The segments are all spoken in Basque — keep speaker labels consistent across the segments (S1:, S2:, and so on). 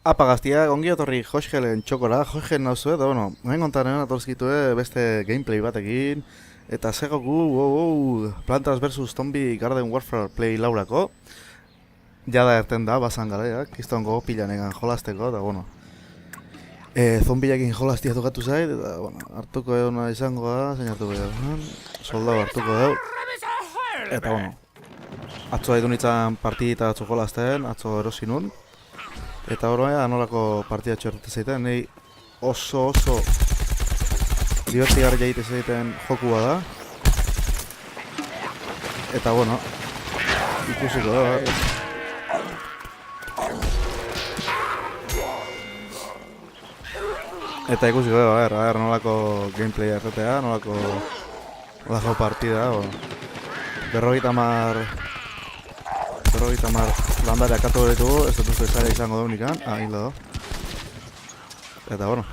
S1: Apa gaztiak, ongi etorri Joxgelen txokora, Joxgen nauzu, eta bueno, nahi kontanen atorzkitue beste gameplay batekin, eta segoku, Plantas vs. Zombie Garden Warfare Play laurako, jada erten da, basan garaiak, kiston gogo pilanegan jolasteko, eta bueno, zombiakin jolastia tokatu zait, eta bueno, hartuko euna izango da, zein hartuko euna, soldau hartuko edo, eta bueno, atzo haitu nintzen partidita atzo jolasten, atzo erosinun, eta horrela anolako partida txorrete zaiten, nahi oso divertigarri jaite zaiten jokua da. Eta bueno, ikusiko da. Eta ikusiko da, a ver, nolako gameplay erretea, nolako partida. Berrogeita mar landare akatu horretugu, ez dut uste zaila izango daunikan, hil da. Eta bueno,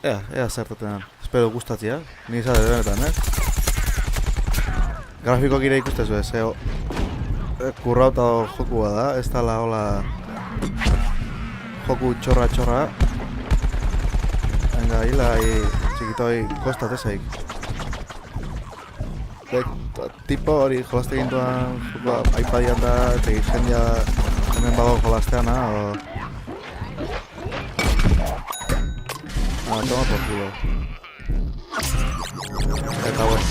S1: ea zertatenan, espero gustatzea, ni izate benetan, Grafikoak ire ikustezu ez, kurrauta jokua da, ez dala hola joku txorra. Venga, hila, txikitoi kostatezaik. Tipo hori jolaste gintuan iPadian da, eta jendia hemen bago jolasteana, toma por culo. Eta bueno.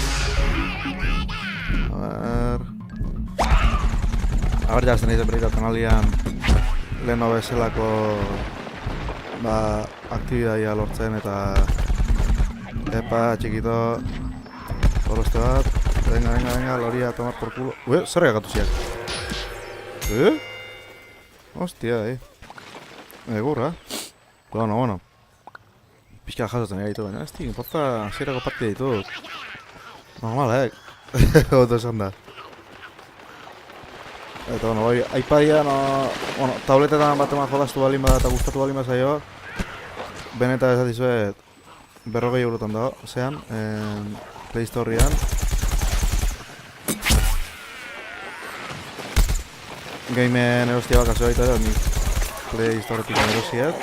S1: A ver, jazten egiten berrita kanalian leheno bezalako aktibidadia lortzen eta epa, txikito horrezte bat. Venga, loria, tomar por culo. Zer egatu ziak? Hostia, Egurra. Bueno. Pixka jasotzen egaitu, baina ez di, importa zierako partida ditut. Normal, Oto esan da. Eta, bueno, iPadian, tabletetan bat eman jolastu balin bada eta gustatu balin bat zaio. Beneta ez dizuet 40 eurotan da, zean, Play Storean. Gameen erostia bakazo baita edo, nik Play Storetik erosiak.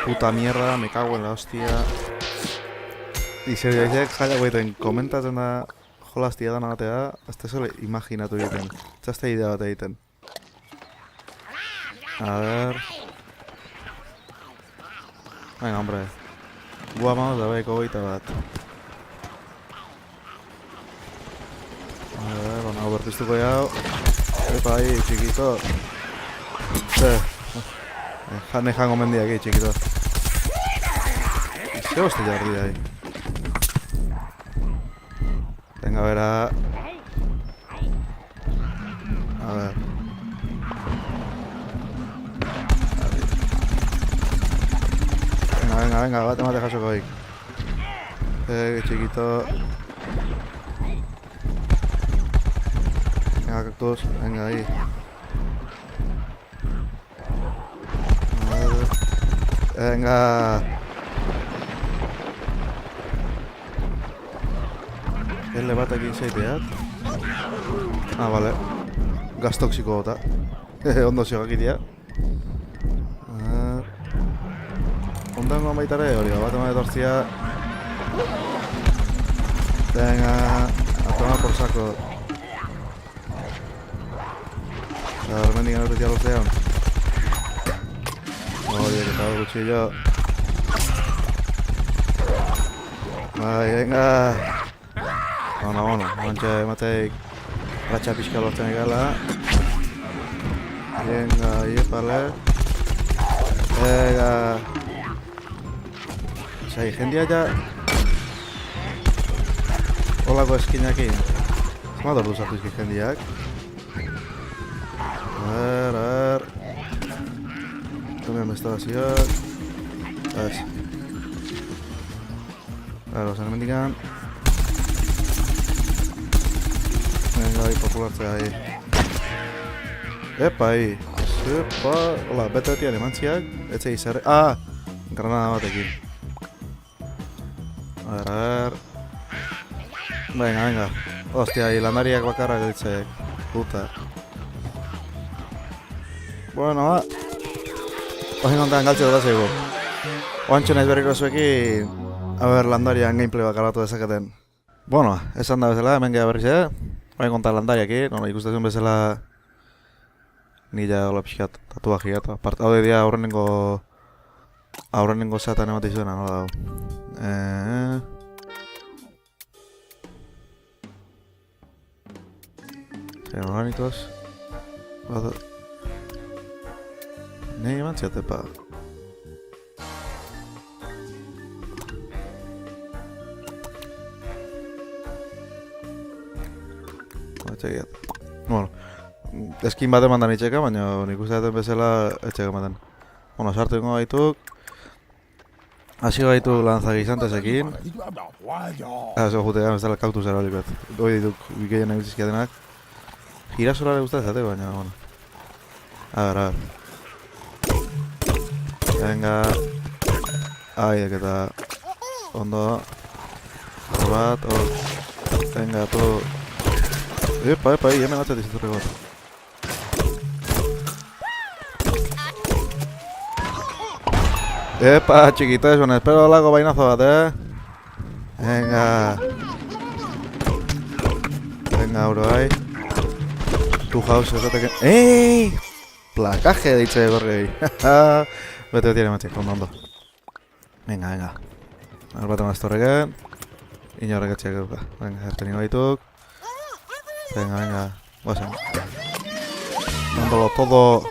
S1: Puta mierda, me cago en la hostia. Izer jaizek jaiak baiten komentatzen da jolastia da nagatea, ez tezole imaginatu egiten, txazte idea bat egiten. A ver... Venga, hombre. Guamamos da beko goita bat. A ver, hau bertiztuko jau. Epa, ahí, chiquito. Jane jango mendia aquí, chiquito. ¿Qué hostia jarri ahí? Venga, a ver A ver. Venga, bate mate jasoko ahí. Chiquito. Venga, cactus, venga ahí. Venga. Le bat ekin zeiteat. Vale. Gaz toksiko gota. Ondo ziogak itia. Ondango baitare hori, bat ema etortzia. Venga. A tomar por saco. Hormendik aurretia luzean. Horiek eta hor gutxillo. Bai, venga. Bueno, mantxe emateik ratxa pixka lortzen egala. Venga, iepale. Venga. Zai, jendia ja... Olako eskinakin. Zemator duzatu izki jendiak. A ver... Hemen bestadazioak... Ez. Zan hemendikan... Venga, ahí, populartzea, ahí. Epa, ahí. Epa... Hola, bete-betian emantziak. Etxe izarre... Granada batekin. A ver... Venga. Hostia, ahí, landariak bakarrak ditzek. Puta. Bueno, Oin ondan galtze dara zeigu. Oantxo naiz berriro zuekin, landarian gameplay bat grabatu dezaketen. Bueno, esan da bezala, hemen geha berriz, oin konta landariakin, ikusten bezala nila hola pixkat tatuajia eta haude dia aurrenengo zeatan emate izuena, nola dago. Zer orgánicos. Nei eman ziatepa. Etxegiat. Bueno, eskin bat eman da nitxeka, baina nik uste daten bezala etxeka ematen. Bueno, sartu ingo gaituk. Hasi gaitu lanzagizantesekin. Eso jutean bezala kaktus erabalik bat. Hoi dituk bikeien nahi bizizkiatenak. Girasolare guztat zate, baina, bueno. A ver. Venga. Aidek eta ondo. Hor bat, hor. Venga, tu. Epa, hemen atzat iziturreko bat. Epa, chiquito, eso, espero lago vainazo bat, Venga. Venga, bro, ahí. Tu house, esateken. ¡Ey! Placaje deitze gorrei. Bete tiene matxek, ondo. Venga. Arbatan aztorreken. Inorrek etxeak eduka. Venga, ertenin gaituk. Venga. Guazen. Dándolo todo.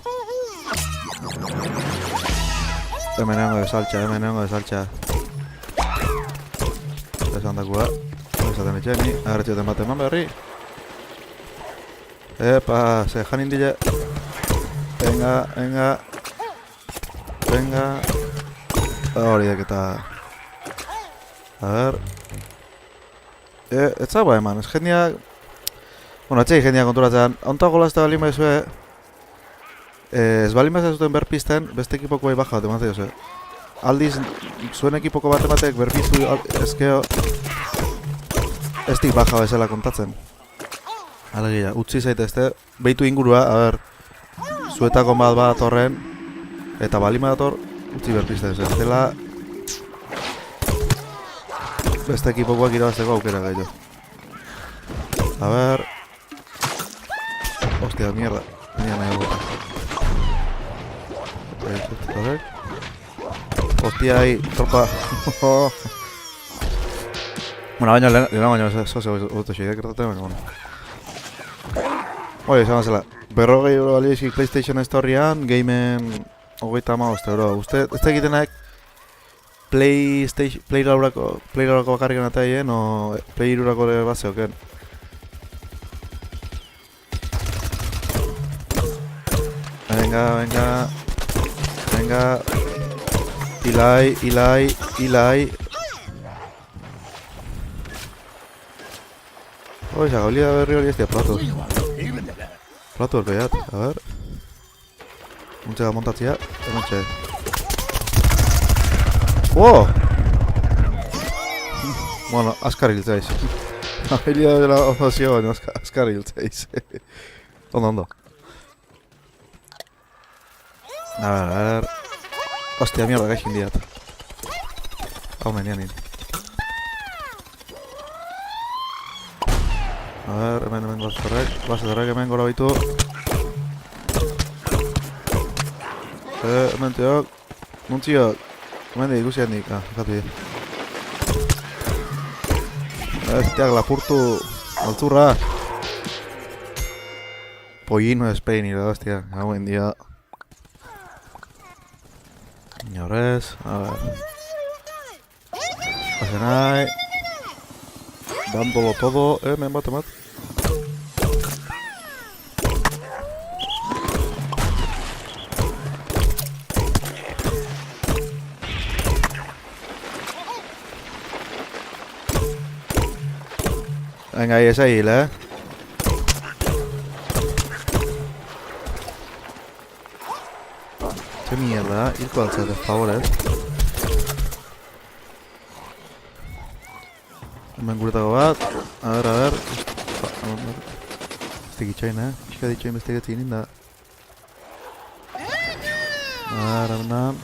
S1: Hemenengo de saltxa. Esan dakua. Esaten itxeni. Agarretxoten bat eman berri. Epa, se jan indile. Venga. Horiek eta... A ver... Ez zagoa eman, ez jendeak... Bueno, etxegi jendeak konturatzen. Ontago lazta balin baizue... Ez balin baizue zuten berpisten, beste ekipoko bai baja bat eman zaioze. Aldiz, zuen ekipoko bat ematek berpiztu ezkeo... Ez dik baja bezala kontatzen. Alegia, utzi zaitezte, behitu ingurua, a ber... Zuetako bat horren... Eta balin dator, utzi berpisten zen. Zela... Beste ekipokoak irabazteko aukera gaito. A ver... Hostia, mierda. Venía nahi gota. Hostia, ahí, tropa. Bueno, baina eso se oto xeidea kertate, baina, bueno. Oye, esan zela. Berrogei euro balioizik PlayStation Storean, gamen... 30 euro. Uste, ez da egitenak... Play laurako bakarrikan ataien, o Play irurako bat zeoken. Venga. Ilai. Oye, esa gaulida berri hori ez dira platos. Platos, behat, a ver. Untxega montatzia, ementxe. ¡Oh! Bueno, azkar hiltzaiz. Habilidad de la opción, baina azkar hiltzaiz. Ondo. A ver. Hostia, mierda, gaixin diat. Hau menianin. A ver, hemen bazterrek, hemen gora baitu. Hemen teok. Nuntziok. Hemen ikusiak nik, gatu dira. Estiak lapurtu altzurra. Pollino Spain ira, hostia, hauen dia. Inorez, a ver. Pasenai. Dándolo todo, men bat. Venga, ahí esa hila, Qué mierda, hilko altzat, por favor, Hemen guretako bat, a ver. Este gitxain, Pixka ditxain beste getzi ninda. hemen.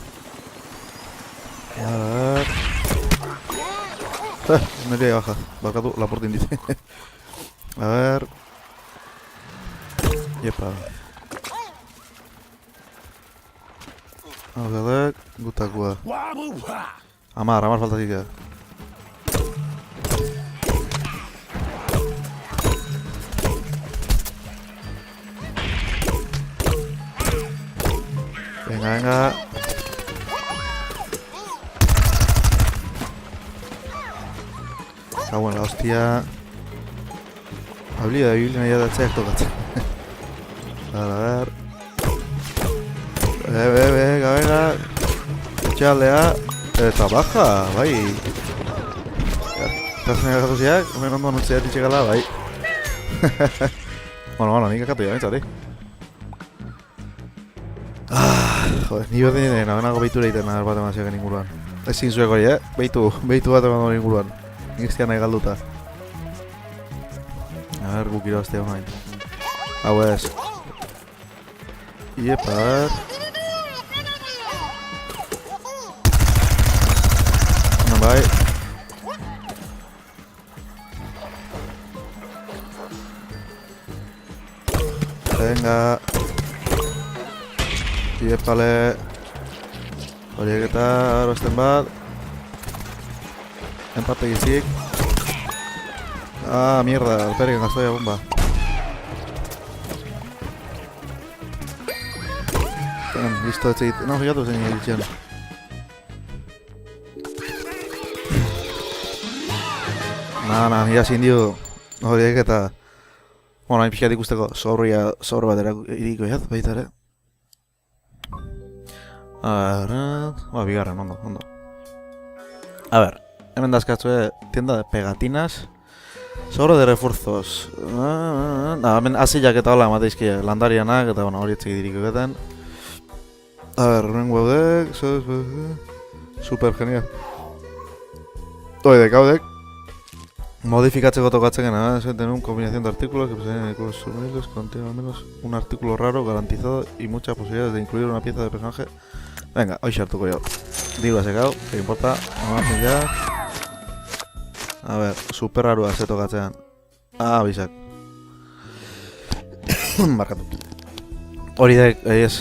S1: Nire baja, barkatu, laportin dit. A ver. Iepa. Haugadek, gutakua. Amar faltatik da. Venga. Cago en la hostia. Habilidad de Biblia nahi adatzeak tokatzen. A ver. Venga. Txaldea. Eta baja, bai. Tazen egatu ziak, hemen ondo nutzea ditxegala, bai. Bueno, nik akatu ya, bentsati. Joder, ni berdin nabenago behitu leiten bat emaziak inguruan. Ezin zuek hori, behitu bat emaziak inguruan. Niztian nahi galduta. A ver, guk irabaztea honain. Hau ez. Iepa. Bai. Venga. Iepale. Horiek eta arosten bat. Empate gizik. Ah, mierda, alperien gaztoia bomba. Listo, ez egit. No, fijatu zen egitxean. Nira zindio horiek eta hain pixkat ikusteko zorro bat iriko jat, baita ere. Bigarren, ondo. A ver, hemen dazkatzue tienda de pegatinas. Sobre de refuerzos. Hemen azilak eta hola emateizki landarianak eta hori etzeki diriko egiten. A ver, hemen gaudek. Super genial. Oidek, gaudek. Modifikatzeko tokatzen gana, tener una combinación de artículos que poseen consumibles, contiene al menos un artículo raro garantizado y muchas posibilidades de incluir una pieza de personaje. Venga, hoy hartuko yo. Digo secado, que importa, vamos ya. A ver, super raro se tokatzen. Bisak. Markatu. Hori da, ez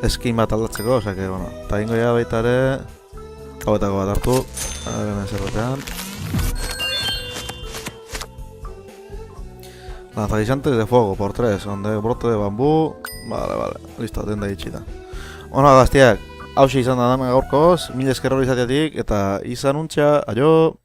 S1: skin bat aldatzeko, osea que bueno, ta ingo ja baita ere hauetako bat hartu. Hemen zerbatean. Lanzaguisantes de fuego por 3, donde brote de bambú. Vale, listo, denda itxita. Ona gaztiak, hauxe izan da dama gaurkoz, mila esker hori izateatik, eta izan untxa, aio!